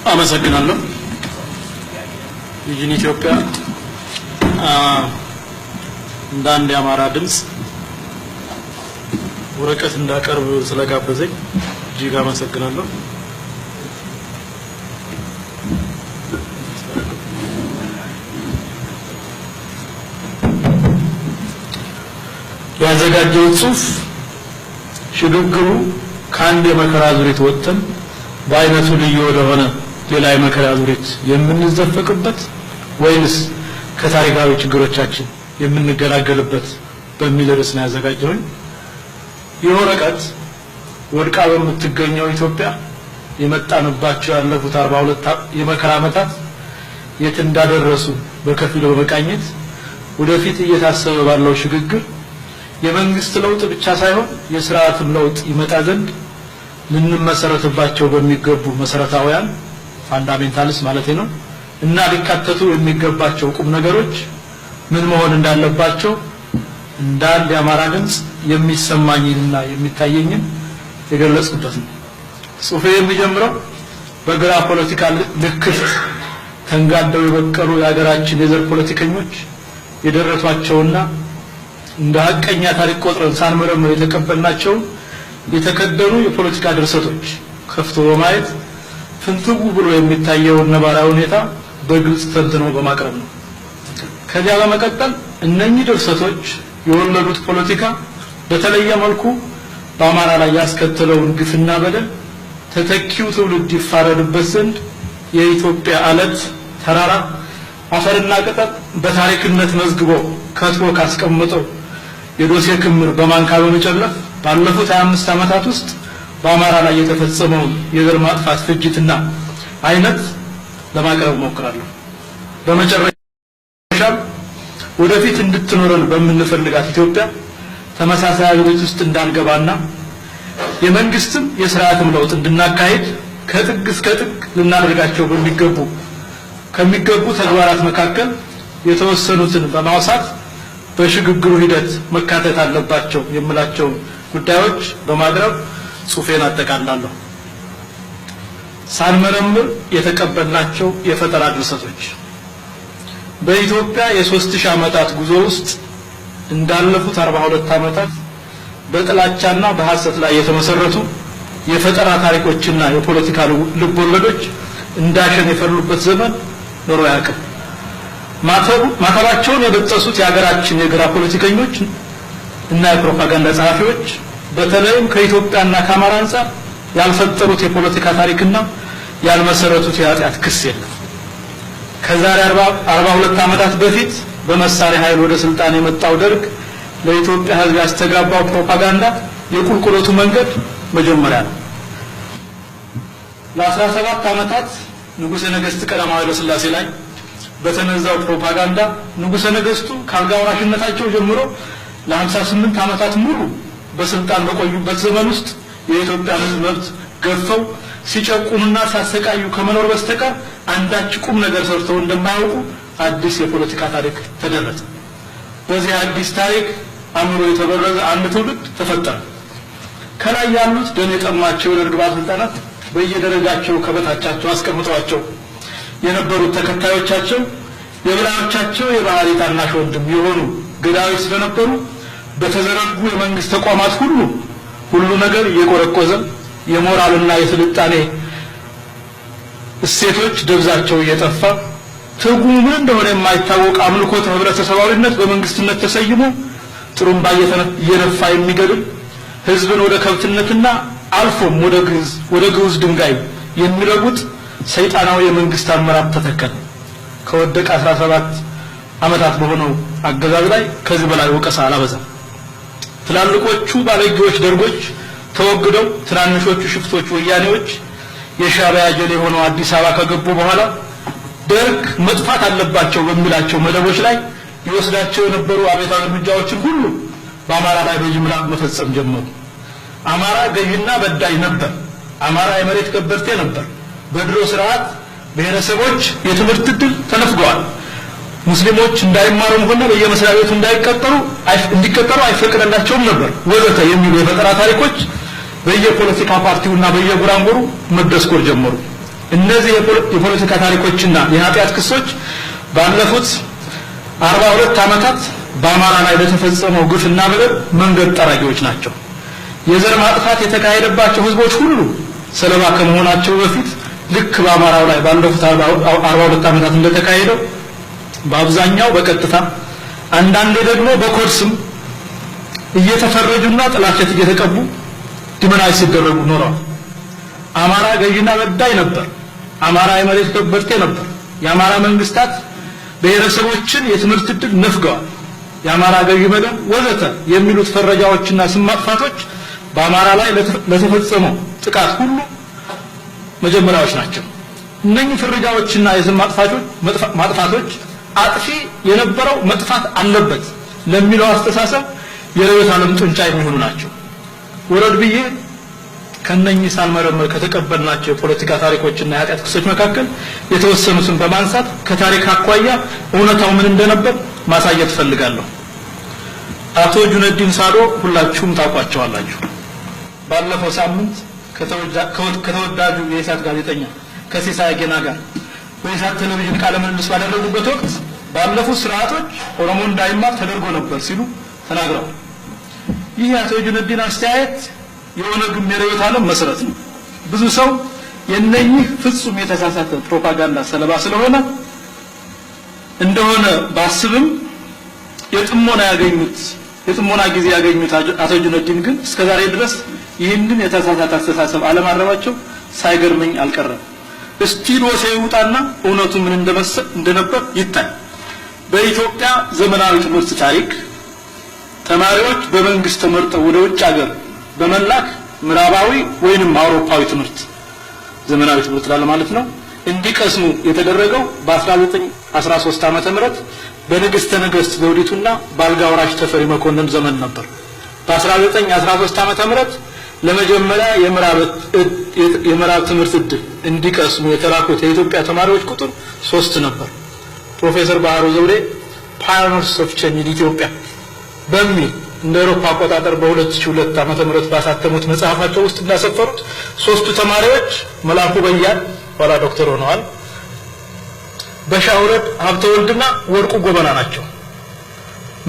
አመሰግናለሁ። ቪዥን ኢትዮጵያ እንዳንድ የአማራ ድምጽ ወረቀት እንዳቀርብ ስለጋበዘኝ እጅግ አመሰግናለሁ። ያዘጋጀው ጽሑፍ ሽግግሩ ከአንድ የመከራ ዙሪት ወጥተን በአይነቱ ልዩ ወደሆነ ሌላ የመከራ ዙሪት የምንዘፈቅበት ወይንስ ከታሪካዊ ችግሮቻችን የምንገላገልበት በሚል ርዕስ ነው ያዘጋጀሁኝ። የወረቀት ወድቃ በምትገኘው ኢትዮጵያ የመጣንባቸው ያለፉት 42 የመከራ ዓመታት የት እንዳደረሱ በከፊል በመቃኘት ወደፊት እየታሰበ ባለው ሽግግር የመንግስት ለውጥ ብቻ ሳይሆን የሥርዓትም ለውጥ ይመጣ ዘንድ ልንመሰረትባቸው በሚገቡ መሰረታዊያን ፋንዳሜንታልስ ማለት ነው እና ሊካተቱ የሚገባቸው ቁም ነገሮች ምን መሆን እንዳለባቸው እንዳንድ የአማራ ድምጽ የሚሰማኝና የሚታየኝን የገለጽኩበት ነው። ጽሑፌ የሚጀምረው በግራ ፖለቲካ ልክፍት ተንጋደው የበቀሉ የሀገራችን የዘር ፖለቲከኞች የደረቷቸውና እንደ ሐቀኛ ታሪክ ቆጥረን ሳንመረምር የተቀበልናቸው የተከደኑ የፖለቲካ ድርሰቶች ከፍቶ በማየት ፍንትጉ ብሎ የሚታየውን ነባራዊ ሁኔታ በግልጽ ተንትኖ በማቅረብ ነው። ከዚያ በመቀጠል እነኚህ ድርሰቶች የወለዱት ፖለቲካ በተለየ መልኩ በአማራ ላይ ያስከተለውን ግፍና በደል ተተኪው ትውልድ ይፋረድበት ዘንድ የኢትዮጵያ አለት ተራራ አፈርና ቅጠል በታሪክነት መዝግቦ ከትቦ ካስቀመጠው የዶሴ ክምር በማንካ በመጨለፍ ባለፉት 25 ዓመታት ውስጥ በአማራ ላይ የተፈጸመው የዘር ማጥፋት ፍጅትና አይነት ለማቅረብ ሞክራለሁ። በመጨረሻ ወደፊት እንድትኖረን በምንፈልጋት ኢትዮጵያ ተመሳሳይ አገሮች ውስጥ እንዳንገባና የመንግስትም የሥርዓትም ለውጥ እንድናካሄድ ከጥግ እስከ ጥግ ልናደርጋቸው ከሚገቡ ተግባራት መካከል የተወሰኑትን በማውሳት በሽግግሩ ሂደት መካተት አለባቸው የምላቸው ጉዳዮች በማቅረብ ጽሑፌን አጠቃላለሁ። ሳንመረምር የተቀበልናቸው የፈጠራ ድርሰቶች በኢትዮጵያ የ3000 ዓመታት ጉዞ ውስጥ እንዳለፉት 42 ዓመታት በጥላቻና በሐሰት ላይ የተመሰረቱ የፈጠራ ታሪኮችና የፖለቲካ ልቦለዶች እንዳሸን የፈሉበት ዘመን ኖሮ ያውቃል። ማተባቸውን የበጠሱት የሀገራችን የግራ ፖለቲከኞች እና የፕሮፓጋንዳ ጸሐፊዎች በተለይም ከኢትዮጵያና ከአማራ አንፃር ያልፈጠሩት የፖለቲካ ታሪክና ያልመሰረቱት የኃጢአት ክስ የለም። ከዛሬ 42 ዓመታት በፊት በመሳሪያ ኃይል ወደ ስልጣን የመጣው ደርግ ለኢትዮጵያ ሕዝብ ያስተጋባው ፕሮፓጋንዳ የቁልቁለቱ መንገድ መጀመሪያ ነው። ለ17 ዓመታት ንጉሠ ነገሥት ቀዳማዊ ኃይለ ሥላሴ ላይ በተነዛው ፕሮፓጋንዳ ንጉሠ ነገሥቱ ከአልጋ ወራሽነታቸው ጀምሮ ለ58 ዓመታት ሙሉ በስልጣን በቆዩበት ዘመን ውስጥ የኢትዮጵያን ሕዝብ መብት ገፈው ሲጨቁኑና ሲያሰቃዩ ከመኖር በስተቀር አንዳች ቁም ነገር ሰርተው እንደማያውቁ አዲስ የፖለቲካ ታሪክ ተደረሰ። በዚህ አዲስ ታሪክ አምሮ የተበረዘ አንድ ትውልድ ተፈጠረ። ከላይ ያሉት ደም የጠማቸው የደርግ ባለስልጣናት በየደረጃቸው ከበታቻቸው አስቀምጠዋቸው የነበሩት ተከታዮቻቸው የብላዮቻቸው የባህሪ ታናሽ ወንድም የሆኑ ገዳዮች ስለነበሩ በተዘረጉ የመንግስት ተቋማት ሁሉ ነገር እየቆረቆዘ የሞራልና የስልጣኔ እሴቶች ደብዛቸው እየጠፋ ትርጉሙ ምን እንደሆነ የማይታወቅ አምልኮተ ህብረተሰባዊነት በመንግስትነት ተሰይሞ ጥሩምባ እየነፋ የሚገድል ህዝብን ወደ ከብትነትና አልፎም ወደ ግዑዝ ድንጋይ የሚለውጥ ሰይጣናዊ የመንግስት አመራር ተተከለ። ከወደቀ 17 ዓመታት በሆነው አገዛዝ ላይ ከዚህ በላይ ወቀሳ አላበዛም። ትላልቆቹ ባለጌዎች ደርጎች ተወግደው ትናንሾቹ ሽፍቶች ወያኔዎች የሻዕቢያ ጀሌ ሆነው አዲስ አበባ ከገቡ በኋላ ደርግ መጥፋት አለባቸው በሚላቸው መደቦች ላይ ይወስዳቸው የነበሩ አቤታዊ እርምጃዎችን ሁሉ በአማራ ላይ በጅምላ መፈጸም ጀመሩ። አማራ ገዥና በዳይ ነበር። አማራ የመሬት ገበርቴ ነበር። በድሮ ስርዓት ብሔረሰቦች የትምህርት ዕድል ተነፍገዋል። ሙስሊሞች እንዳይማሩም ሆነ በየመስሪያ ቤቱ እንዲቀጠሩ አይፈቀድላቸውም ነበር ወዘተ የሚሉ የፈጠራ ታሪኮች በየፖለቲካ ፓርቲውና በየጉራንጉሩ መደስኮር ጀመሩ። እነዚህ የፖለቲካ ታሪኮችና የኃጢአት ክሶች ባለፉት 42 ዓመታት በአማራ ላይ ለተፈጸመው ግፍና በደል መንገድ ጠራጊዎች ናቸው። የዘር ማጥፋት የተካሄደባቸው ህዝቦች ሁሉ ሰለባ ከመሆናቸው በፊት ልክ በአማራው ላይ ባለፉት 42 ዓመታት እንደተካሄደው በአብዛኛው በቀጥታ አንዳንዴ ደግሞ በኮድ ስም እየተፈረጁና ጥላሸት እየተቀቡ ዲሞናይዝ ሲደረጉ ኖረዋል። አማራ ገዢና በዳይ ነበር። አማራ የመሬት ከበርቴ ነበር። የአማራ መንግስታት ብሔረሰቦችን የትምህርት ዕድል ነፍገዋል። የአማራ ገዢ መደብ ወዘተ የሚሉት ፈረጃዎችና ስም ማጥፋቶች በአማራ ላይ ለተፈጸመው ጥቃት ሁሉ መጀመሪያዎች ናቸው። እነኚህ ፈረጃዎችና የስም ማጥፋቶች አጥፊ የነበረው መጥፋት አለበት ለሚለው አስተሳሰብ የርዕዮተ ዓለም ጡንቻ የሚሆኑ ናቸው። ወረድ ብዬ ከነኚህ ሳልመረመር ከተቀበልናቸው የፖለቲካ ታሪኮችና የኃጢአት ክሶች መካከል የተወሰኑትን በማንሳት ከታሪክ አኳያ እውነታው ምን እንደነበር ማሳየት ፈልጋለሁ። አቶ ጁነዲን ሳዶ ሁላችሁም ታውቋቸዋላችሁ። ባለፈው ሳምንት ከተወዳጁ የኢሳት ጋዜጠኛ ከሲሳይ ገና ጋር በኢሳት ቴሌቪዥን ቃለ ምልልስ ባደረጉበት ወቅት ባለፉት ስርዓቶች ኦሮሞ እንዳይማር ተደርጎ ነበር ሲሉ ተናግረዋል። ይህ አቶ ጁነዲን አስተያየት የኦነግም የርዕዮተ ዓለም መሰረት ነው። ብዙ ሰው የነኚህ ፍጹም የተሳሳተ ፕሮፓጋንዳ ሰለባ ስለሆነ እንደሆነ ባስብም የጥሞና ጊዜ ያገኙት አቶ ጁነዲን ግን እስከዛሬ ድረስ ይህንን የተሳሳተ አስተሳሰብ አለማረማቸው ሳይገርመኝ አልቀረም። እስቲ ዶሴ ይውጣና እውነቱ ምን እንደነበር ይታይ። በኢትዮጵያ ዘመናዊ ትምህርት ታሪክ ተማሪዎች በመንግስት ተመርጠው ወደ ውጭ ሀገር በመላክ ምዕራባዊ ወይንም አውሮፓዊ ትምህርት ዘመናዊ ትምህርት ማለት ነው እንዲቀስሙ የተደረገው በ1913 ዓመተ ምህረት በንግስተ ነገስት ዘውዲቱና በአልጋ ወራሽ ተፈሪ መኮንን ዘመን ነበር። በ1913 ዓመተ ምህረት ለመጀመሪያ የምዕራብ ትምህርት ዕድል እንዲቀስሙ የተላኩት የኢትዮጵያ ተማሪዎች ቁጥር 3 ነበር። ፕሮፌሰር ባህሩ ዘውዴ ፓዮኒርስ ኦፍ ቼንጅ ኢን ኢትዮጵያ በሚል እንደ አውሮፓ አቆጣጠር በ2002 ዓመተ ምህረት ባሳተሙት መጽሐፋቸው ውስጥ እንዳሰፈሩት 3ቱ ተማሪዎች መላኩ በያን ኋላ ዶክተር ሆነዋል፣ በሻውረድ ሀብተወልድና ወርቁ ጎበና ናቸው።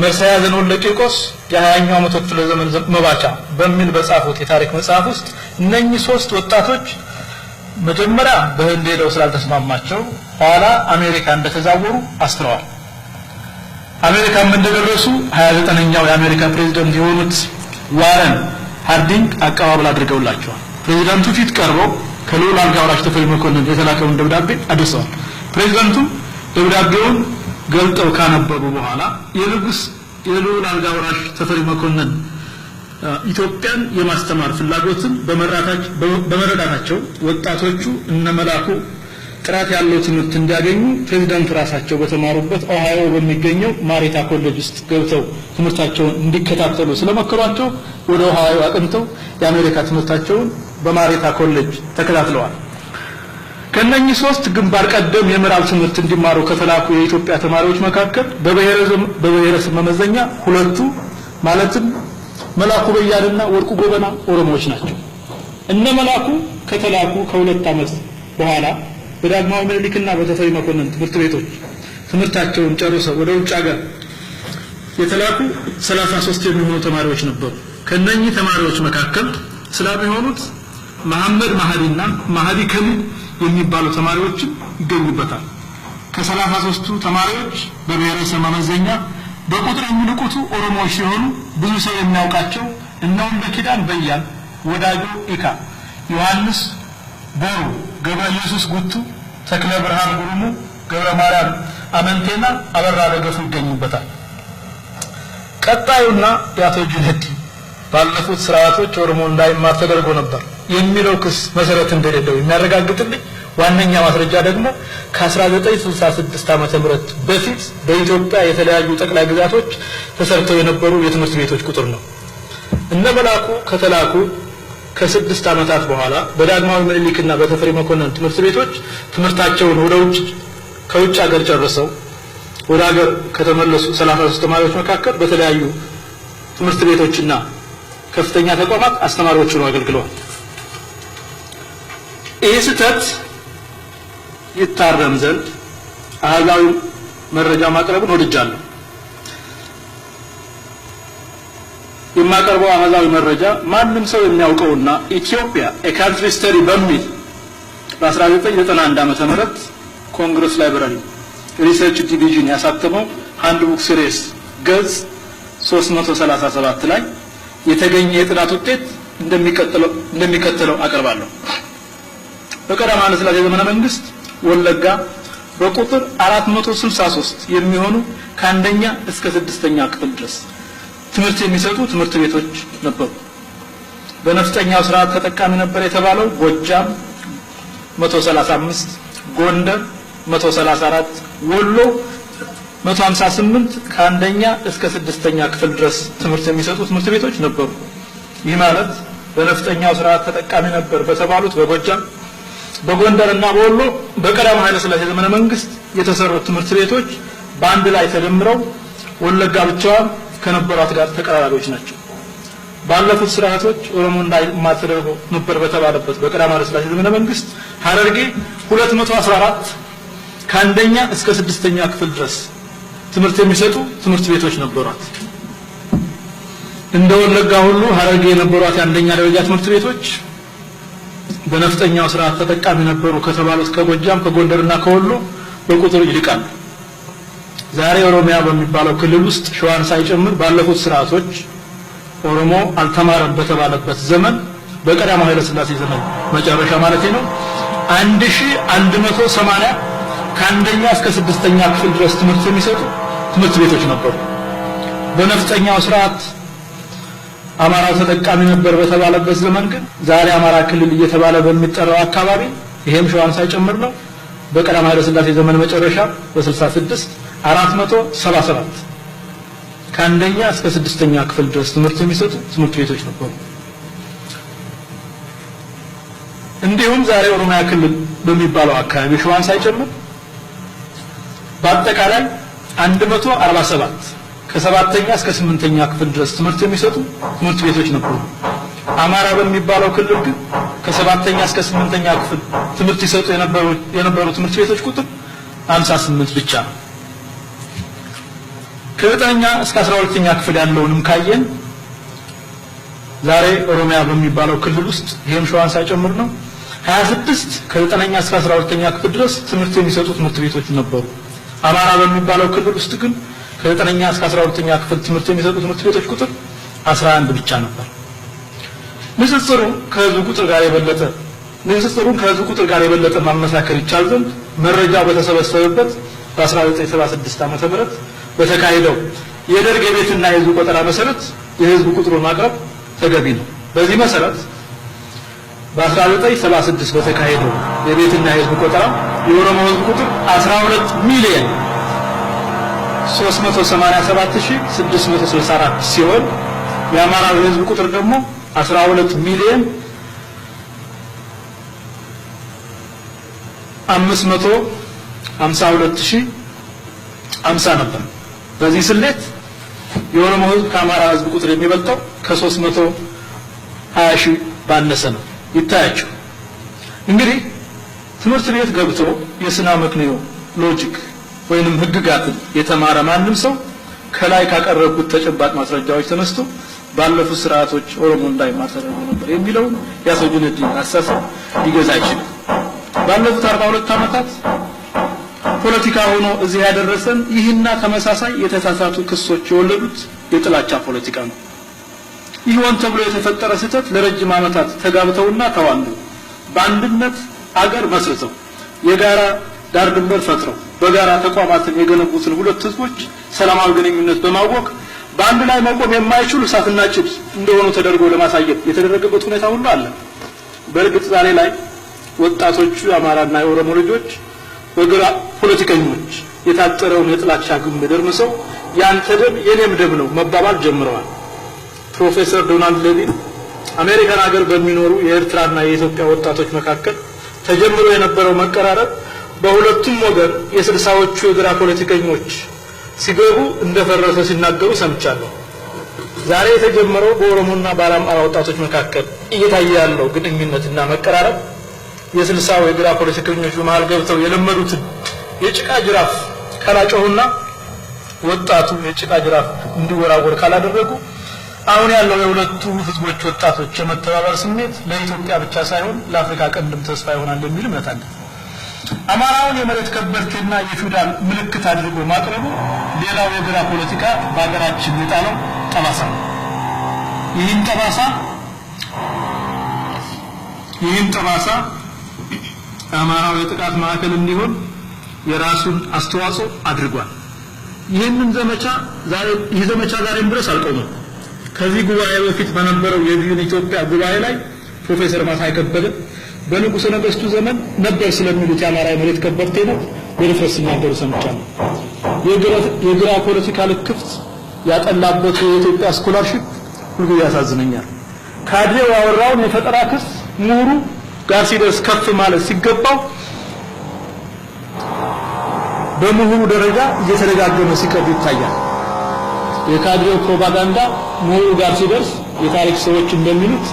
መርሳያ ዘንወልደ ቂርቆስ የ20ኛው መቶ ክፍለ ዘመን መባቻ በሚል በጻፉት የታሪክ መጽሐፍ ውስጥ እነኚህ 3 ወጣቶች መጀመሪያ በህንድ ሄደው ስላልተስማማቸው ኋላ አሜሪካ እንደተዛወሩ አስተዋል። አሜሪካም እንደደረሱ 29ኛው የአሜሪካ ፕሬዝዳንት የሆኑት ዋረን ሃርዲንግ አቀባበል አድርገውላቸዋል። ፕሬዝዳንቱ ፊት ቀርበው ከልዑል አልጋ ወራሽ ተፈሪ መኮንን የተላከውን ደብዳቤ አድርሰዋል። ፕሬዝዳንቱ ደብዳቤውን ገልጠው ካነበቡ በኋላ የልዑል አልጋ ወራሽ ተፈሪ መኮንን ኢትዮጵያን የማስተማር ፍላጎትን በመረዳታቸው ወጣቶቹ እነመላኩ ጥራት ያለው ትምህርት እንዲያገኙ ፕሬዝዳንቱ ራሳቸው በተማሩበት ኦሃዮ በሚገኘው ማሪታ ኮሌጅ ውስጥ ገብተው ትምህርታቸውን እንዲከታተሉ ስለመከሯቸው ወደ ኦሃዮ አቅንተው የአሜሪካ ትምህርታቸውን በማሪታ ኮሌጅ ተከታትለዋል። ከነኚህ 3 ግንባር ቀደም የምዕራብ ትምህርት እንዲማሩ ከተላኩ የኢትዮጵያ ተማሪዎች መካከል በብሔረሰብ መመዘኛ 2ቱ ማለትም መላኩ በያንና ወርቁ ጎበና ኦሮሞዎች ናቸው። እነ መላኩ ከተላኩ ከ2 ዓመት በኋላ በዳግማዊ ምኒልክና በተፈሪ መኮንን ትምህርት ቤቶች ትምህርታቸውን ጨርሰው ወደ ውጭ ሀገር የተላኩ 33 የሚሆኑ ተማሪዎች ነበሩ። ከነኚህ ተማሪዎች መካከል ስለሚሆኑት መሐመድ ማህዲና ማህዲ ከሚል የሚባሉ ተማሪዎችም ይገኙበታል። ከ33ቱ ተማሪዎች በብሔረሰብ መመዘኛ በቁጥር የሚልቁቱ ኦሮሞዎች ሲሆኑ ብዙ ሰው የሚያውቃቸው እነውም በኪዳን በያን፣ ወዳጆ ኢካ፣ ዮሐንስ ቦሩ፣ ገብረ ኢየሱስ ጉቱ፣ ተክለ ብርሃን ጉሩሙ፣ ገብረ ማርያም አመንቴና አበራ ደገፉ ይገኙበታል። ቀጣዩና የአቶ ጁነዲን ባለፉት ስርዓቶች ኦሮሞ እንዳይማር ተደርጎ ነበር የሚለው ክስ መሰረት እንደሌለው የሚያረጋግጥልኝ ዋነኛ ማስረጃ ደግሞ ከ1966 ዓመተ ምህረት በፊት በኢትዮጵያ የተለያዩ ጠቅላይ ግዛቶች ተሰርተው የነበሩ የትምህርት ቤቶች ቁጥር ነው። እነ መላኩ ከተላኩ ከ6 ዓመታት በኋላ በዳግማዊ ምኒልክና በተፈሪ መኮንን ትምህርት ቤቶች ትምህርታቸውን ከውጭ ሀገር ጨርሰው ወደ ሀገር ከተመለሱ 33 ተማሪዎች መካከል በተለያዩ ትምህርት ቤቶችና ከፍተኛ ተቋማት አስተማሪዎች ሆነው አገልግለዋል። ይህ ስህተት ይታረም ዘንድ አሃዛዊ መረጃ ማቅረብን ወድጃለሁ። የማቀርበው አሃዛዊ መረጃ ማንም ሰው የሚያውቀውና ኢትዮጵያ ካንትሪ ስተዲ በሚል በ1991 ዓመተ ምህረት ኮንግረስ ላይብራሪ ሪሰርች ዲቪዥን ያሳተመው አንድ ቡክ ሲሪስ ገጽ 337 ላይ የተገኘ የጥናት ውጤት እንደሚከተለው አቀርባለሁ። በቀዳማዊ ኃይለ ሥላሴ ዘመነ መንግስት ወለጋ በቁጥር 463 የሚሆኑ ከአንደኛ እስከ 6ኛ ክፍል ድረስ ትምህርት የሚሰጡ ትምህርት ቤቶች ነበሩ። በነፍጠኛው ስርዓት ተጠቃሚ ነበር የተባለው ጎጃም 135፣ ጎንደር 134፣ ወሎ 158 ከአንደኛ እስከ 6ኛ ክፍል ድረስ ትምህርት የሚሰጡ ትምህርት ቤቶች ነበሩ። ይህ ማለት በነፍጠኛው ስርዓት ተጠቃሚ ነበር በተባሉት በጎጃም በጎንደርና በወሎ በቀዳማዊ ኃይለ ሥላሴ ዘመነ መንግስት የተሰሩት ትምህርት ቤቶች በአንድ ላይ ተደምረው ወለጋ ብቻዋን ከነበሯት ጋር ተቀራራቢዎች ናቸው። ባለፉት ስርዓቶች ኦሮሞ እንዳይማተደረገው ነበር በተባለበት በቀዳማዊ ኃይለ ሥላሴ ዘመነ መንግስት ሐረርጌ 214 ከአንደኛ እስከ 6ኛ ክፍል ድረስ ትምህርት የሚሰጡ ትምህርት ቤቶች ነበሯት። እንደ ወለጋ ሁሉ ሐረርጌ የነበሯት የአንደኛ ደረጃ ትምህርት ቤቶች በነፍጠኛው ስርዓት ተጠቃሚ ነበሩ ከተባሉት ከጎጃም ከጎንደርና ከወሎ በቁጥር ይልቃሉ። ዛሬ ኦሮሚያ በሚባለው ክልል ውስጥ ሸዋን ሳይጨምር ባለፉት ስርዓቶች ኦሮሞ አልተማረም በተባለበት ዘመን በቀዳማዊ ኃይለ ሥላሴ ዘመን መጨረሻ ማለት ነው 1180 ከአንደኛ እስከ 6ኛ ክፍል ድረስ ትምህርት የሚሰጡ ትምህርት ቤቶች ነበሩ። በነፍጠኛው ስርዓት አማራ ተጠቃሚ ነበር በተባለበት ዘመን ግን ዛሬ አማራ ክልል እየተባለ በሚጠራው አካባቢ ይሄም ሸዋን ሳይጨምር ነው በቀዳማዊ ኃይለ ሥላሴ ዘመን መጨረሻ በ66 477 ከአንደኛ እስከ 6ኛ ክፍል ድረስ ትምህርት የሚሰጡ ትምህርት ቤቶች ነበሩ። እንዲሁም ዛሬ ኦሮሚያ ክልል በሚባለው አካባቢ ሸዋን ሳይጨምር በአጠቃላይ 147 ከ7ኛ እስከ 8ኛ ክፍል ድረስ ትምህርት የሚሰጡ ትምህርት ቤቶች ነበሩ። አማራ በሚባለው ክልል ግን ከ7ኛ እስከ 8ኛ ክፍል ትምህርት ይሰጡ የነበሩ ትምህርት ቤቶች ቁጥር 58 ብቻ ነው። ከ9ኛ እስከ 12ኛ ክፍል ያለውንም ካየን ዛሬ ኦሮሚያ በሚባለው ክልል ውስጥ ይሄም ሸዋን ሳይጨምር ነው 26 ከ9ኛ እስከ 12ኛ ክፍል ድረስ ትምህርት የሚሰጡ ትምህርት ቤቶች ነበሩ። አማራ በሚባለው ክልል ውስጥ ግን ከ9ኛ እስከ 12ኛ ክፍል ትምህርት የሚሰጡ ትምህርት ቤቶች ቁጥር 11 ብቻ ነበር። ንጽጽሩን ከህዝብ ቁጥር ጋር የበለጠ ማመሳከር ይቻል ዘንድ መረጃው በተሰበሰበበት በ1976 ዓመተ ምህረት በተካሄደው የደርግ የቤትና የህዝብ ቆጠራ መሰረት የህዝብ ቁጥሩን ማቅረብ ተገቢ ነው። በዚህ መሰረት በ1976 በተካሄደው የቤትና የህዝብ ቆጠራ የኦሮሞ ህዝብ ቁጥር 12 ሚሊዮን 387664 ሲሆን የአማራ ህዝብ ቁጥር ደግሞ 12 ሚሊዮን 552050 ነበር። በዚህ ስሌት የኦሮሞ ህዝብ ከአማራ ህዝብ ቁጥር የሚበልጠው ከ320 ባነሰ ነው። ይታያችሁ እንግዲህ ትምህርት ቤት ገብቶ የስነ ምክንዮ ሎጂክ ወይንም ህግጋትን የተማረ ማንም ሰው ከላይ ካቀረቡት ተጨባጭ ማስረጃዎች ተነስቶ ባለፉት ስርዓቶች ኦሮሞ እንዳይማር ተደርጎ ነበር የሚለው ያሰጁነዲ አሳሰብ ሊገዛ ይችላል። ባለፉት 42 ዓመታት ፖለቲካ ሆኖ እዚህ ያደረሰን ይህና ተመሳሳይ የተሳሳቱ ክሶች የወለዱት የጥላቻ ፖለቲካ ነው። ይሁን ተብሎ የተፈጠረ ስህተት ለረጅም ዓመታት ተጋብተውና ተዋልደው በአንድነት አገር መስርተው የጋራ ዳር ድንበር ፈጥረው በጋራ ተቋማትን የገነቡትን ሁለት ህዝቦች ሰላማዊ ግንኙነት በማወቅ በአንድ ላይ መቆም የማይችሉ እሳትና ጭድ እንደሆኑ ተደርጎ ለማሳየት የተደረገበት ሁኔታ ሁሉ አለ። በእርግጥ ዛሬ ላይ ወጣቶቹ የአማራና የኦሮሞ ልጆች በግራ ፖለቲከኞች የታጠረውን የጥላቻ ግንብ ደርምሰው ያንተ ደም የኔም ደም ነው መባባል ጀምረዋል። ፕሮፌሰር ዶናልድ ሌቪን አሜሪካን ሀገር በሚኖሩ የኤርትራና የኢትዮጵያ ወጣቶች መካከል ተጀምሮ የነበረው መቀራረብ በሁለቱም ወገን የ60ዎቹ የግራ ፖለቲከኞች ሲገቡ እንደፈረሰ ሲናገሩ ሰምቻለሁ። ዛሬ የተጀመረው በኦሮሞና በአማራ ወጣቶች መካከል እየታየ ያለው ግንኙነትና መቀራረብ የስልሳው የግራ ፖለቲከኞች በመሃል ገብተው የለመዱት የጭቃ ጅራፍ ካላጮሁና ወጣቱ የጭቃ ጅራፍ እንዲወራወር ካላደረጉ አሁን ያለው የሁለቱ ህዝቦች ወጣቶች የመተባበር ስሜት ለኢትዮጵያ ብቻ ሳይሆን ለአፍሪካ ቀንድም ተስፋ ይሆናል የሚል እምነት አለ። አማራውን የመሬት ከበርቴና የፊውዳል ምልክት አድርጎ ማቅረቡ ሌላው የግራ ፖለቲካ በአገራችን የጣለው ጠባሳ ነው። ይህን ጠባሳ አማራው የጥቃት ማዕከል እንዲሆን የራሱን አስተዋጽኦ አድርጓል። ይህንን ዘመቻ ዛሬም ድረስ አልቆመም። ከዚህ ጉባኤ በፊት በነበረው የቪዥን ኢትዮጵያ ጉባኤ ላይ ፕሮፌሰር መሳይ ከበደ በንጉሠ ነገሥቱ ዘመን ነበር ስለሚሉት የአማራ የመሬት ከበርቴ ነው በድፍረት ሲናገሩ ሰምቻለሁ። የግራ ፖለቲካ ልክፍት ያጠላበት የኢትዮጵያ ስኮላርሺፕ ሁሉ ያሳዝነኛል። ካድሬው ያወራውን የፈጠራ ክስ ምሁሩ ጋር ሲደርስ ከፍ ማለት ሲገባው በምሁሩ ደረጃ እየተደጋገመ ሲቀርብ ይታያል። የካድሬው ፕሮፓጋንዳ ምሁሩ ጋር ሲደርስ የታሪክ ሰዎች እንደሚሉት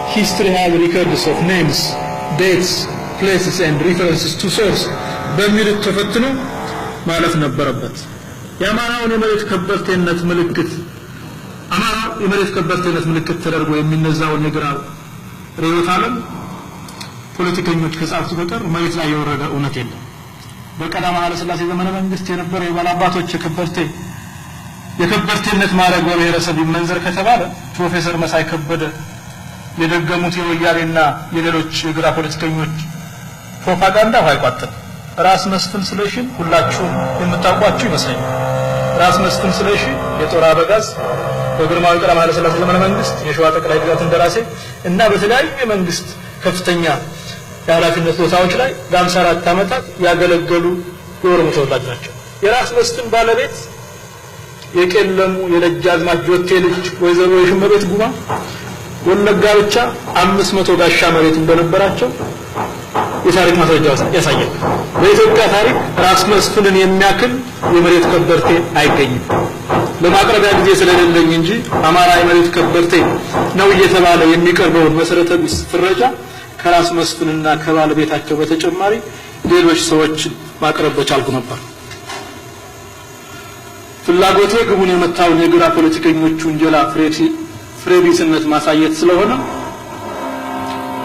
history has records of names, dates, places and references to source በሚሉት ተፈትኖ ማለፍ ነበረበት። የአማራውን የመሬት ከበርቴነት ምልክት ተደርጎ የሚነዛውን የግራ ርዕዮተ ዓለም ፖለቲከኞች ከጻፉት በቀር መሬት ላይ የወረደ እውነት የለም። በቀዳማዊ ኃይለ ሥላሴ ዘመነ መንግስት የነበረው የባላባቶች የከበርቴነት ማዕረግ በብሔረሰብ ይመንዘር ከተባለ ፕሮፌሰር መሳይ ከበደ የደገሙት የወያኔና የሌሎች የግራ ፖለቲከኞች ፕሮፓጋንዳ አይቋጥም። ራስ መስፍን ስለሺን ሁላችሁም የምታውቋቸው ይመስለኛል። ራስ መስፍን ስለሺ የጦር አበጋዝ በግርማዊ ቀዳማዊ ኃይለ ሥላሴ ዘመነ መንግስት የሸዋ ጠቅላይ ግዛት እንደራሴ እና በተለያዩ የመንግስት ከፍተኛ የኃላፊነት ቦታዎች ላይ ለ54 ዓመታት ያገለገሉ የኦሮሞ ተወላጅ ናቸው። የራስ መስፍን ባለቤት የቄለሙ የደጃዝማች ጆቴ ልጅ ወይዘሮ የሽመቤት ጉማ ወለጋ ብቻ 500 ጋሻ መሬት እንደነበራቸው የታሪክ ማስረጃ ያሳያል። በኢትዮጵያ ታሪክ ራስ መስፍንን የሚያክል የመሬት ከበርቴ አይገኝም። ለማቅረቢያ ጊዜ ስለሌለኝ እንጂ አማራ የመሬት ከበርቴ ነው እየተባለ የሚቀርበውን መሰረተ ቢስ ፍረጃ ከራስ መስፍንና ከባለቤታቸው በተጨማሪ ሌሎች ሰዎች ማቅረብ በቻልኩ ነበር። ፍላጎቴ ግቡን የመታውን የግራ ፖለቲከኞቹ እንጀላ ፍሬቢስነት ማሳየት ስለሆነ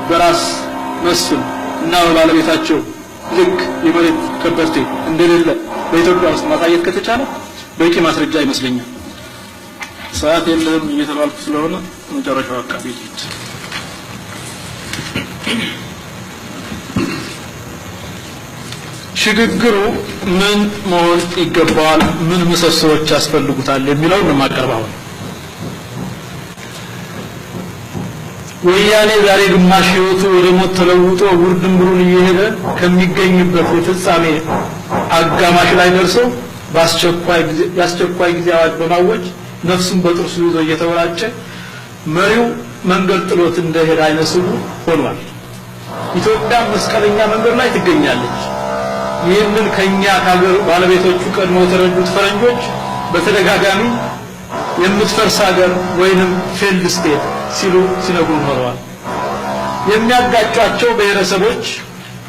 በራስ መስፍን እና በባለቤታቸው ልክ የመሬት ከበርቴ እንደሌለ በኢትዮጵያ ውስጥ ማሳየት ከተቻለ በቂ ማስረጃ ይመስለኛል። ሰዓት የለም እየተባልኩ ስለሆነ መጨረሻው አካባቢ ልሂድ። ሽግግሩ ምን መሆን ይገባዋል፣ ምን ምሰሶዎች ያስፈልጉታል የሚለው ነው ማቀርባው። ወያኔ ዛሬ ግማሽ ህይወቱ ወደ ሞት ተለውጦ ውርድምብሩን እየሄደ ከሚገኝበት የፍጻሜ አጋማሽ ላይ ደርሶ በአስቸኳይ ጊዜ አዋጅ በማወጅ ነፍሱን በጥርሱ ይዞ እየተወራጨ መሪው መንገድ ጥሎት እንደሄደ አይነስቡ ሆኗል። ኢትዮጵያ መስቀለኛ መንገድ ላይ ትገኛለች። ይህንን ከኛ ከሀገር ባለቤቶቹ ቀድሞ የተረዱት ፈረንጆች በተደጋጋሚ የምትፈርስ ሀገር ወይንም ፌልድ ስቴት ሲሉ ሲነግሩ ኖረዋል። የሚያጋጯቸው ብሔረሰቦች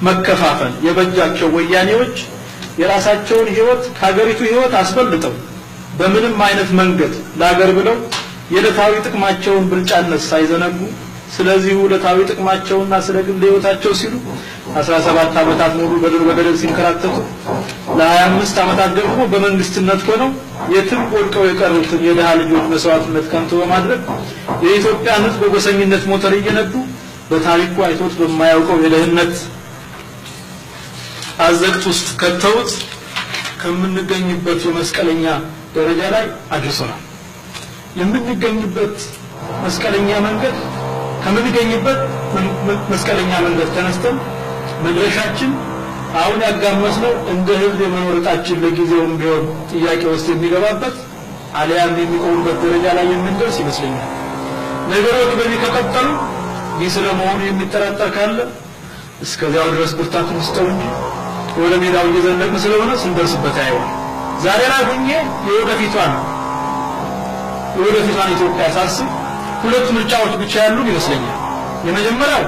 መከፋፈል የበጃቸው ወያኔዎች የራሳቸውን ህይወት ከሀገሪቱ ህይወት አስበልጠው በምንም አይነት መንገድ ለሀገር ብለው የዕለታዊ ጥቅማቸውን ብልጫነት ሳይዘነጉ ስለዚህ ዕለታዊ ጥቅማቸውና ስለ ግል ህይወታቸው ሲሉ 17 ዓመታት ሙሉ በዱር በገደል ሲንከራተቱ ለ25 ዓመታት ደግሞ በመንግስትነት ሆነው የትም ወድቀው የቀሩትን የደሃ ልጆች መስዋዕትነት ከንቱ በማድረግ የኢትዮጵያን ህዝብ በጎሰኝነት ሞተር እየነዱ በታሪኩ አይቶት በማያውቀው የደህንነት አዘቅት ውስጥ ከተውት ከምንገኝበት የመስቀለኛ ደረጃ ላይ አድርሶናል። የምንገኝበት መስቀለኛ መንገድ ተነስተን መድረሻችን አሁን ያጋመስነው እንደ ህዝብ የመኖር ዕጣችን ለጊዜውም ቢሆን ጥያቄ ውስጥ የሚገባበት አልያም የሚቆምበት ደረጃ ላይ የምንደርስ ይመስለኛል። ነገሮች በዚህ ከቀጠሉ ይህ ስለመሆኑ የሚጠራጠር ካለ እስከዚያው ድረስ ብርታቱን እንስጠው እንጂ ወደ ሜዳው እየዘለቅን ስለሆነ ስንደርስበት አይሆንም። ዛሬ ላይ ሆኜ የወደፊቷን ኢትዮጵያ ሳስብ ሁለት ምርጫዎች ብቻ ያሉን ይመስለኛል። የመጀመሪያው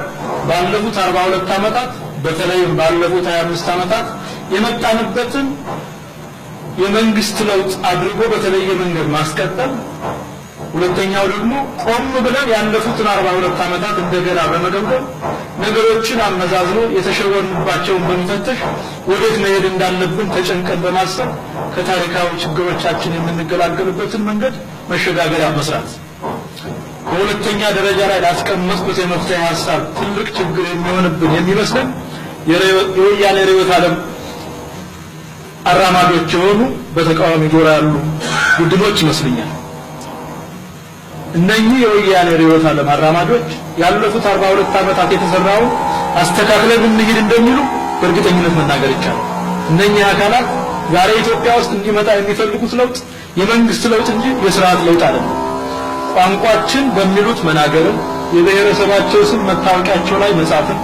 ባለፉት 42 ዓመታት በተለይም ባለፉት 25 ዓመታት የመጣንበትን የመንግስት ለውጥ አድርጎ በተለየ መንገድ ማስቀጠል፣ ሁለተኛው ደግሞ ቆም ብለን ያለፉትን 42 ዓመታት እንደገና በመገምገም ነገሮችን አመዛዝኖ የተሸወርንባቸውን በመፈተሽ ወዴት መሄድ እንዳለብን ተጨንቀን በማሰብ ከታሪካዊ ችግሮቻችን የምንገላገልበትን መንገድ መሸጋገሪያ መስራት። በሁለተኛ ደረጃ ላይ ላስቀመጥኩት የመፍትሄ ሐሳብ ትልቅ ችግር የሚሆንብን የሚመስለን የወያኔ ርዕዮተ ዓለም አራማጆች የሆኑ በተቃዋሚ ጎራ ያሉ ቡድኖች ይመስልኛል። እነኚህ የወያኔ ርዕዮተ ዓለም አራማጆች ያለፉት 42 ዓመታት የተሰራውን አስተካክለን እንሂድ እንደሚሉ በእርግጠኝነት መናገር ይቻላል። እነኚህ አካላት ዛሬ ኢትዮጵያ ውስጥ እንዲመጣ የሚፈልጉት ለውጥ የመንግስት ለውጥ እንጂ የሥርዓት ለውጥ አይደለም። ቋንቋችን በሚሉት መናገርን፣ የብሔረሰባቸው ስም መታወቂያቸው ላይ መጻፍን፣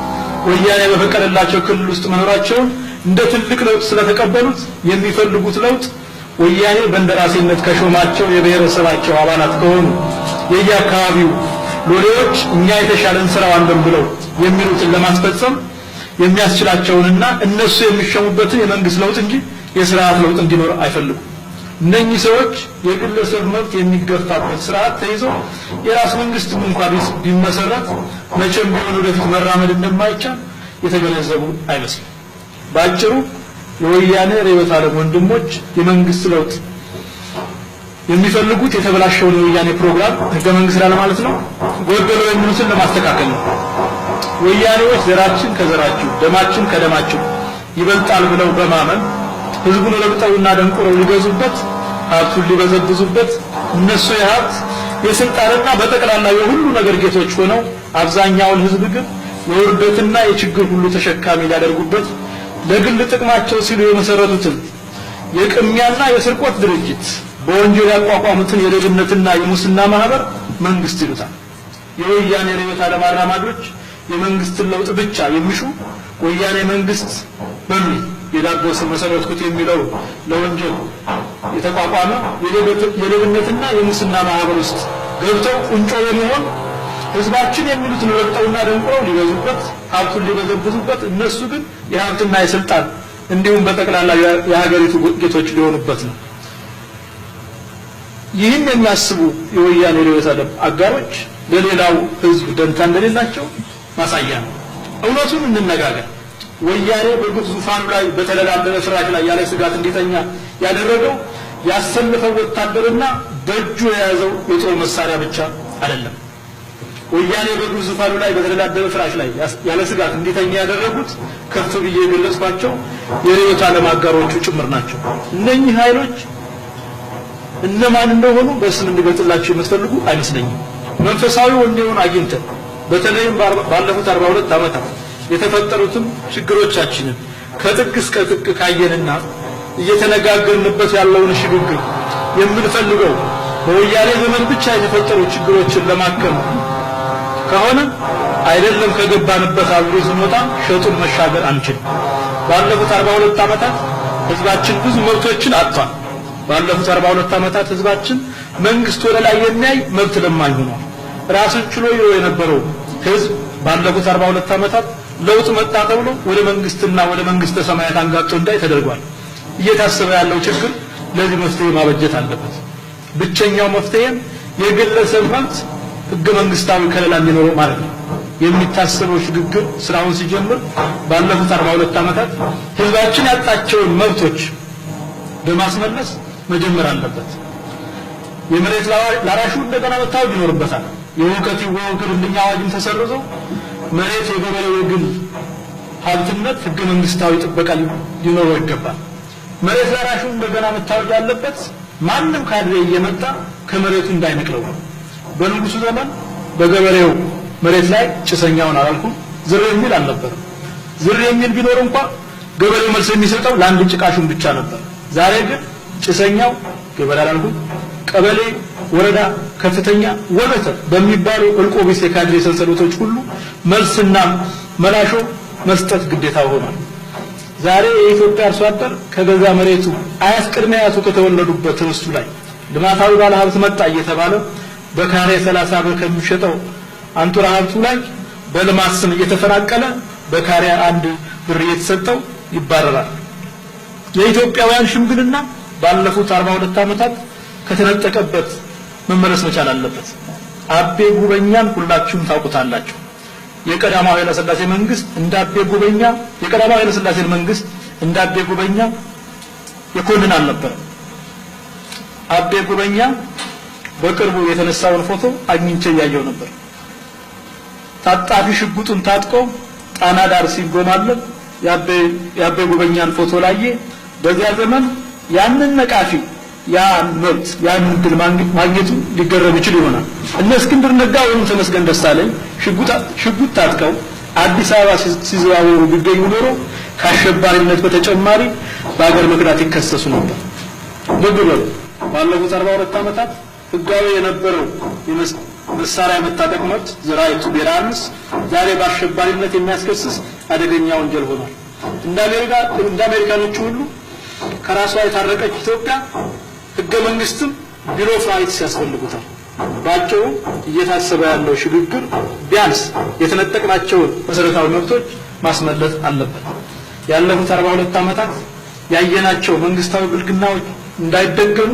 ወያኔ በፈቀደላቸው ክልል ውስጥ መኖራቸውን እንደ ትልቅ ለውጥ ስለተቀበሉት የሚፈልጉት ለውጥ ወያኔ በእንደራሴነት ከሾማቸው የብሔረሰባቸው አባላት ከሆኑ የየአካባቢው ሎሌዎች እኛ የተሻለን ስራው አለን ብለው የሚሉትን ለማስፈጸም የሚያስችላቸውንና እነሱ የሚሸሙበትን የመንግስት ለውጥ እንጂ የሥርዓት ለውጥ እንዲኖር አይፈልጉም። እነኚህ ሰዎች የግለሰብ መብት የሚገፋበት ስርዓት ተይዞ የራስ መንግስትም እንኳን ቢመሰረት መቼም ቢሆን ወደፊት መራመድ እንደማይቻል የተገነዘቡ አይመስልም። ባጭሩ የወያኔ ርዕዮተ ዓለም ወንድሞች የመንግስት ለውጥ የሚፈልጉት የተበላሸውን የወያኔ ፕሮግራም ህገ መንግስት ለማለት ነው፣ ጎደለው የሚሉትን ለማስተካከል ነው። ወያኔዎች ዘራችን ከዘራችሁ ደማችን ከደማችሁ ይበልጣል ብለው በማመን ህዝቡን ለብጠውና ደንቆረው ሊገዙበት፣ ሀብቱን ሊበዘብዙበት፣ እነሱ የሀብት የስልጣንና በጠቅላላ የሁሉ ነገር ጌቶች ሆነው አብዛኛውን ህዝብ ግን የውርደትና የችግር ሁሉ ተሸካሚ ሊያደርጉበት ለግል ጥቅማቸው ሲሉ የመሰረቱትን የቅሚያና የስርቆት ድርጅት በወንጀል ያቋቋሙትን የሌብነትና የሙስና ማህበር መንግስት ይሉታል። የወያኔ ርዕዮተ ዓለም አራማጆች የመንግስትን ለውጥ ብቻ የሚሹ ወያኔ መንግስት በሚል የዳጎስ መሰረትኩት የሚለው ለወንጀል የተቋቋመ የሌብነትና የሙስና ማህበር ውስጥ ገብተው ቁንጮ የሚሆን ህዝባችን የሚሉትን ረግጠውና ደንቆረው ሊገዙበት፣ ሀብቱን ሊበዘብዙበት፣ እነሱ ግን የሀብትና የስልጣን እንዲሁም በጠቅላላ የሀገሪቱ ጌቶች ሊሆኑበት ነው። ይህን የሚያስቡ የወያኔ ርዕዮተ ዓለም አጋሮች ለሌላው ህዝብ ደንታ እንደሌላቸው ማሳያ ነው። እውነቱን እንነጋገር። ወያኔ በግፍ ዙፋኑ ላይ በተደላደለ ፍራሽ ላይ ያለ ስጋት እንዲተኛ ያደረገው ያሰለፈው ወታደርና በእጁ የያዘው የጦር መሳሪያ ብቻ አይደለም። ወያኔ በግፍ ዙፋኑ ላይ በተደላደለ ፍራሽ ላይ ያለ ስጋት እንዲተኛ ያደረጉት ከፍ ብዬ የገለጽኳቸው የርዕዮተ ዓለም አጋሮቹ ጭምር ናቸው። እነኚህ ኃይሎች እነማን እንደሆኑ በስም እንዲገልጽላቸው የምትፈልጉ አይመስለኝም። መንፈሳዊ ወኔውን አግኝተን በተለይም ባለፉት 42 ዓመታት የተፈጠሩትን ችግሮቻችንን ከጥግ እስከ ጥግ ካየንና እየተነጋገርንበት ያለውን ሽግግር የምንፈልገው በወያኔ ዘመን ብቻ የተፈጠሩ ችግሮችን ለማከም ከሆነ አይደለም ከገባንበት አብሮ ስንወጣ ሸጡን መሻገር አንችልም። ባለፉት 42 ዓመታት ህዝባችን ብዙ መብቶችን አጥቷል። ባለፉት 42 ዓመታት ህዝባችን መንግስት ወደ ላይ የሚያይ መብት ለማኝ ሆኗል። ራሱን ችሎ ይሮ የነበረው ህዝብ ባለፉት 42 ዓመታት ለውጥ መጣ ተብሎ ወደ መንግስትና ወደ መንግስተ ሰማያት አንጋጦ እንዳይ ተደርጓል። እየታሰበ ያለው ችግር ለዚህ መፍትሄ ማበጀት አለበት። ብቸኛው መፍትሄም የግለሰብ መብት ህገ መንግስታዊ ከለላ እንዲኖረው ማለት ነው። የሚታሰበው ሽግግር ስራውን ሲጀምር ባለፉት 42 ዓመታት ህዝባችን ያጣቸውን መብቶች በማስመለስ መጀመር አለበት። የመሬት ላራሹ እንደገና መታወጅ ይኖርበታል። የወከት ይወከል እንደኛ አዋጅም ተሰርዞ መሬት የገበሬው የግል ሀብትነት ህገ መንግስታዊ ጥበቃ ሊኖረው ይገባል። መሬት ላራሹ እንደገና መታወጅ አለበት። ማንም ካድሬ እየመጣ ከመሬቱ እንዳይነቅለው። በንጉሱ ዘመን በገበሬው መሬት ላይ ጭሰኛውን አላልኩም ዝር የሚል አልነበረም። ዝር የሚል ቢኖር እንኳን ገበሬው መልስ የሚሰጠው ለአንድ ጭቃሹን ብቻ ነበር። ዛሬ ግን ጭሰኛው ገበሬ አላልኩም ቀበሌ፣ ወረዳ፣ ከፍተኛ ወዘተ በሚባሉ እልቆ ቢስ የካድሬ ሰንሰለቶች ሁሉ መልስና መላሾ መስጠት ግዴታ ሆኗል። ዛሬ የኢትዮጵያ አርሶ አደር ከገዛ መሬቱ አያስቀድሚያቱ ከተወለዱበት ርስቱ ላይ ልማታዊ ባለ ሀብት መጣ እየተባለ በካሬ 30 ብር ከሚሸጠው አንጡራ ሀብቱ ላይ በልማት ስም እየተፈናቀለ በካሬ 1 ብር እየተሰጠው ይባረራል። የኢትዮጵያውያን ሽምግልና ባለፉት 42 ዓመታት ከተነጠቀበት መመለስ መቻል አለበት። አቤ ጉበኛን ሁላችሁም ታውቁታላችሁ። የቀዳማዊ ኃይለ ሥላሴ መንግስት እንዳቤ ጉበኛ የቀዳማዊ ኃይለ ሥላሴ መንግስት እንዳቤ ጉበኛ የኮንን አልነበረም። አቤ ጉበኛ በቅርቡ የተነሳውን ፎቶ አግኝቼ ያየው ነበር። ታጣፊ ሽጉጡን ታጥቆ ጣና ዳር ሲጎማለል የአቤ ጉበኛን ፎቶ ላየ በዚያ ዘመን ያንን ነቃፊ ያን መብት ያን ድል ማግኘቱ ሊገረም ይችል ይሆናል። እነ እስክንድር ነጋ ወይም ተመስገን ደሳለኝ ሽጉጥ ታጥቀው አዲስ አበባ ሲዘዋወሩ ቢገኙ ኖሮ ከአሸባሪነት በተጨማሪ በአገር መክዳት ይከሰሱ ነበር። በግብር ባለፉት 42 ዓመታት ህጋዊ የነበረው መሳሪያ መታጠቅ መብት ዘራይቱ ቢራንስ ዛሬ በአሸባሪነት የሚያስከስስ አደገኛ ወንጀል ሆኗል። እንደ አሜሪካኖቹ ሁሉ ከራሷ የታረቀች ኢትዮጵያ ህገ መንግስትም ቢሮ ኦፍ ራይትስ ያስፈልጉታል። ባጭሩ እየታሰበ ያለው ሽግግር ቢያንስ የተነጠቅናቸውን መሰረታዊ መብቶች ማስመለስ አለበት። ያለፉት 42 ዓመታት ያየናቸው መንግስታዊ ብልግናዎች እንዳይደገሙ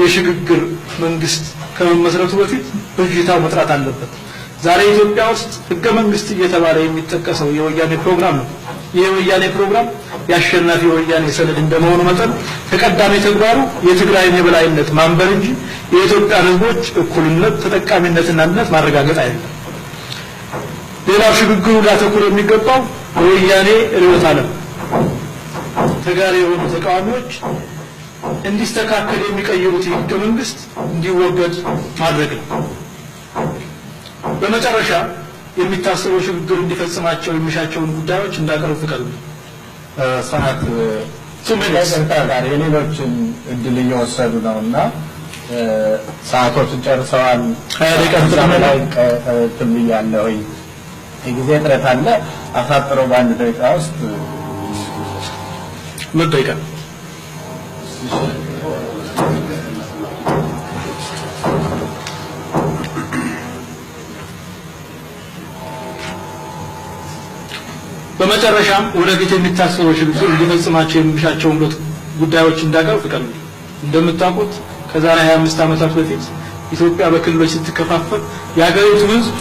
የሽግግር መንግስት ከመመስረቱ በፊት ብዥታው መጥራት አለበት። ዛሬ ኢትዮጵያ ውስጥ ህገ መንግስት እየተባለ የሚጠቀሰው የወያኔ ፕሮግራም ነው። ይህ የወያኔ ፕሮግራም ያሸናፊ ወያኔ ሰነድ እንደመሆኑ መጠን ተቀዳሚ ተግባሩ የትግራይን የበላይነት ማንበር እንጂ የኢትዮጵያ ህዝቦች እኩልነት፣ ተጠቃሚነትና አንድነት ማረጋገጥ አይደለም። ሌላው ሽግግሩ ሊያተኩር የሚገባው በወያኔ ርዕዮተ ዓለም ተጋሪ የሆኑ ተቃዋሚዎች እንዲስተካከል የሚቀይሩት ህገ መንግስት እንዲወገድ ማድረግ ነው። በመጨረሻ የሚታሰበው ሽግግር እንዲፈጽማቸው የሚሻቸውን ጉዳዮች እንዳቀርብ ፍቀዱ። ሰዓት ሱመኔስታር የሌሎችን እድል እየወሰዱ ነውና ሰዓቶችን ጨርሰዋል። ላይ ትምያለሁ የጊዜ ጥረት አለ። አሳጥረው በአንድ ደቂቃ ውስጥ ምን ደቂቃ በመጨረሻም ወደፊት የሚታሰበው ሽግግር እንዲፈጽማቸው የሚሻቸውን ጉዳዮች እንዳቀርብ ፍቀዱ። እንደምታውቁት ከዛሬ 25 ዓመታት በፊት ኢትዮጵያ በክልሎች ስትከፋፈል የሀገሪቱ ህዝብ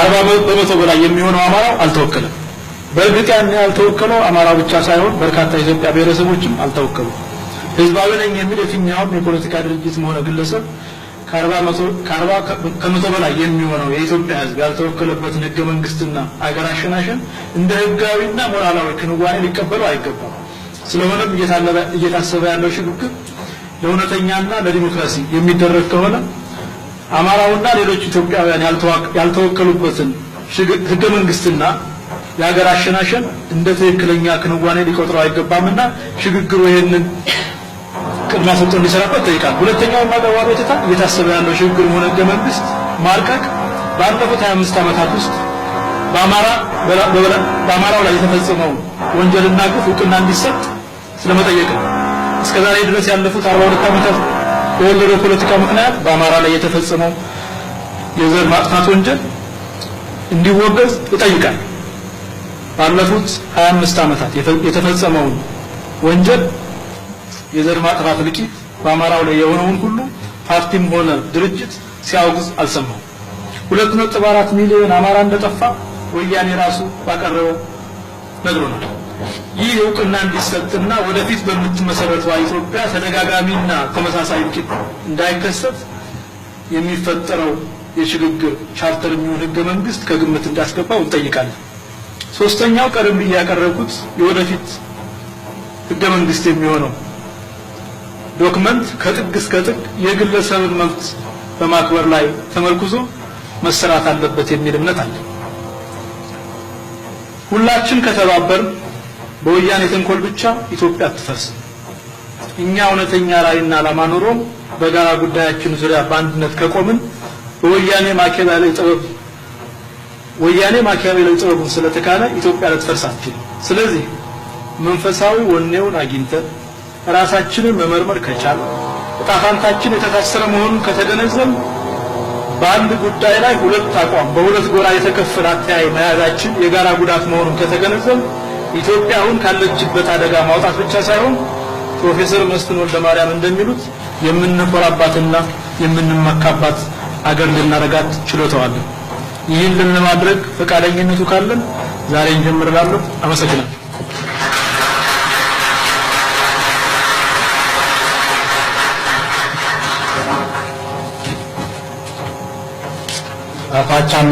40 በመቶ በላይ የሚሆነው አማራው አልተወከለም። በእርግጥ ያን ያልተወከለው አማራ ብቻ ሳይሆን በርካታ የኢትዮጵያ ብሔረሰቦችም አልተወከሉም። ህዝባዊ ነኝ የሚል የትኛውም የፖለቲካ ድርጅትም ሆነ ግለሰብ ከመቶ በላይ የሚሆነው የኢትዮጵያ ህዝብ ያልተወከለበትን ህገ መንግስትና አገር አሸናሸን እንደ ህጋዊና ሞራላዊ ክንዋኔ ሊቀበሉ አይገባም። ስለሆነም እየታሰበ ያለው ሽግግር ለእውነተኛና ለዲሞክራሲ የሚደረግ ከሆነ አማራውና ሌሎች ኢትዮጵያውያን ያልተወከሉበትን ህገ መንግስትና የአገር አሸናሸን እንደ ትክክለኛ ክንዋኔ ሊቆጥረው አይገባምና ሽግግሩ ይሄንን ቅድሚያ ሰጥቶ እንዲሰራበት ጠይቃል። ሁለተኛው ማቀርበው ቤተታ እየታሰበ ያለው ሽግግር ሆነ ህገ መንግስት ማርቀቅ ባለፉት 25 ዓመታት ውስጥ በአማራው ላይ የተፈጸመው ወንጀልና ግፍ እውቅና እንዲሰጥ ስለመጠየቅ ነው። እስከዛሬ ድረስ ያለፉት 42 ዓመታት በወለደው ፖለቲካ ምክንያት በአማራ ላይ የተፈጸመው የዘር ማጥፋት ወንጀል እንዲወገዝ ይጠይቃል። ባለፉት 25 ዓመታት የተፈጸመው ወንጀል የዘር ማጥፋት ልቂት በአማራው ላይ የሆነውን ሁሉ ፓርቲም ሆነ ድርጅት ሲያወግዝ አልሰማም። 2.4 ሚሊዮን አማራ እንደጠፋ ወያኔ ራሱ ባቀረበው ነግሮናል። ይህ እውቅና እንዲሰጥና ወደፊት በምትመሰረተው ኢትዮጵያ ተደጋጋሚና ተመሳሳይ ልቂት እንዳይከሰት የሚፈጠረው የሽግግር ቻርተር የሚሆን ህገ መንግስት ከግምት እንዳስገባው እንጠይቃለን። ሶስተኛው ቀደም ብዬ ያቀረብኩት የወደፊት ህገ መንግስት የሚሆነው ዶክመንት ከጥግ እስከ ጥግ የግለሰብን መብት በማክበር ላይ ተመርኩዞ መሰራት አለበት የሚል እምነት አለ። ሁላችን ከተባበርን በወያኔ ተንኮል ብቻ ኢትዮጵያ አትፈርስም። እኛ እውነተኛ ራዕይና ዓላማ ኖሮን በጋራ ጉዳያችን ዙሪያ በአንድነት ከቆምን በወያኔ ማኪያቬላዊ ጥበቡን ስለተካነ ኢትዮጵያ ልትፈርስ አትችልም። ስለዚህ መንፈሳዊ ወኔውን አግኝተን ራሳችንን መመርመር ከቻል ዕጣ ፈንታችን የተሳሰረ መሆኑን ከተገነዘብን በአንድ ጉዳይ ላይ ሁለት አቋም በሁለት ጎራ የተከፈለ አተያይ መያዛችን የጋራ ጉዳት መሆኑን ከተገነዘብ ኢትዮጵያ አሁን ካለችበት አደጋ ማውጣት ብቻ ሳይሆን ፕሮፌሰር መስፍን ወልደማርያም እንደሚሉት የምንኮራባትና የምንመካባት አገር ልናረጋት ችሎታዋለን። ይህን ለማድረግ ፈቃደኝነቱ ካለን ዛሬ እንጀምራለን። አመሰግናለሁ። አፋቻሜ